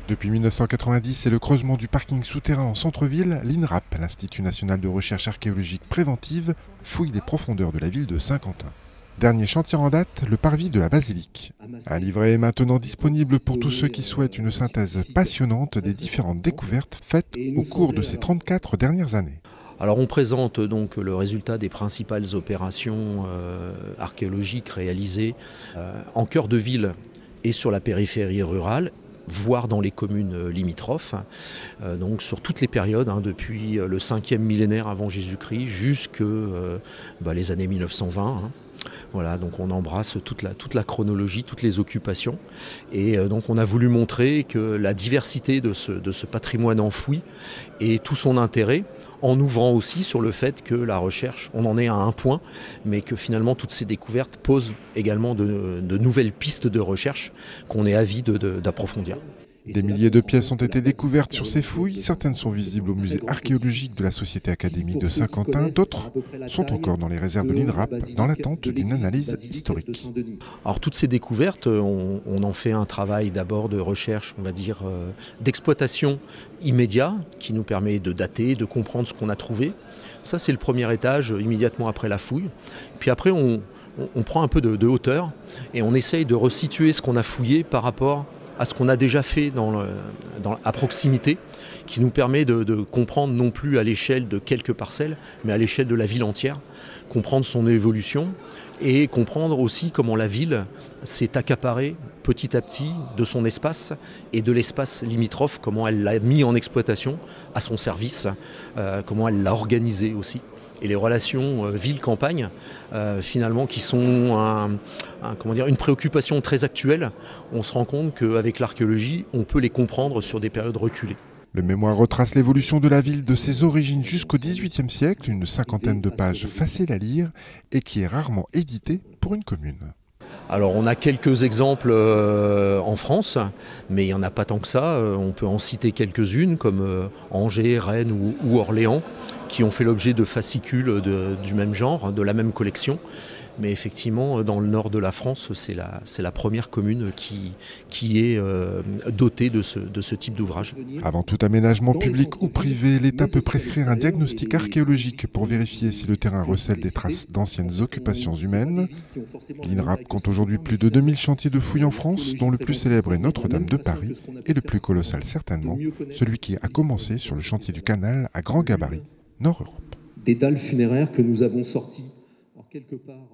Depuis 1990 et le creusement du parking souterrain en centre-ville, l'INRAP, l'Institut national de recherche archéologique préventive, fouille les profondeurs de la ville de Saint-Quentin. Dernier chantier en date, le parvis de la basilique. Un livret est maintenant disponible pour tous ceux qui souhaitent une synthèse passionnante des différentes découvertes faites au cours de ces 34 dernières années. Alors on présente donc le résultat des principales opérations archéologiques réalisées en cœur de ville et sur la périphérie rurale, voire dans les communes limitrophes, donc sur toutes les périodes, depuis le 5e millénaire avant Jésus-Christ jusque les années 1920. Voilà, donc on embrasse toute la chronologie, toutes les occupations. Et donc on a voulu montrer que la diversité de ce patrimoine enfoui et tout son intérêt, en ouvrant aussi sur le fait que la recherche, on en est à un point, mais que finalement toutes ces découvertes posent également de nouvelles pistes de recherche qu'on est avide d'approfondir. Des milliers de pièces ont été découvertes sur ces fouilles. Certaines sont visibles au musée archéologique de la Société académique de Saint-Quentin. D'autres sont encore dans les réserves de l'INRAP, dans l'attente d'une analyse historique. Alors toutes ces découvertes, on en fait un travail d'abord de recherche, on va dire, d'exploitation immédiat, qui nous permet de dater, de comprendre ce qu'on a trouvé. Ça, c'est le premier étage, immédiatement après la fouille. Puis après, on prend un peu de hauteur et on essaye de resituer ce qu'on a fouillé par rapport à ce qu'on a déjà fait à proximité, qui nous permet de comprendre non plus à l'échelle de quelques parcelles, mais à l'échelle de la ville entière, comprendre son évolution et comprendre aussi comment la ville s'est accaparée petit à petit de son espace et de l'espace limitrophe, comment elle l'a mis en exploitation à son service, comment elle l'a organisé aussi. Et les relations ville-campagne, finalement, qui sont une préoccupation très actuelle, on se rend compte qu'avec l'archéologie, on peut les comprendre sur des périodes reculées. Le mémoire retrace l'évolution de la ville de ses origines jusqu'au XVIIIe siècle, une cinquantaine de pages faciles à lire et qui est rarement éditée pour une commune. Alors on a quelques exemples en France, mais il n'y en a pas tant que ça. On peut en citer quelques-unes comme Angers, Rennes ou Orléans, qui ont fait l'objet de fascicules du même genre, de la même collection. Mais effectivement, dans le nord de la France, c'est la première commune qui est dotée de ce type d'ouvrage. Avant tout aménagement public ou privé, l'État peut prescrire un diagnostic archéologique pour vérifier si le terrain recèle des traces d'anciennes occupations humaines. L'INRAP compte aujourd'hui plus de 2000 chantiers de fouilles en France, dont le plus célèbre est Notre-Dame de Paris, et le plus colossal certainement, celui qui a commencé sur le chantier du canal à grand gabarit, Nord-Europe. Des dalles funéraires que nous avons sorties. Alors quelque part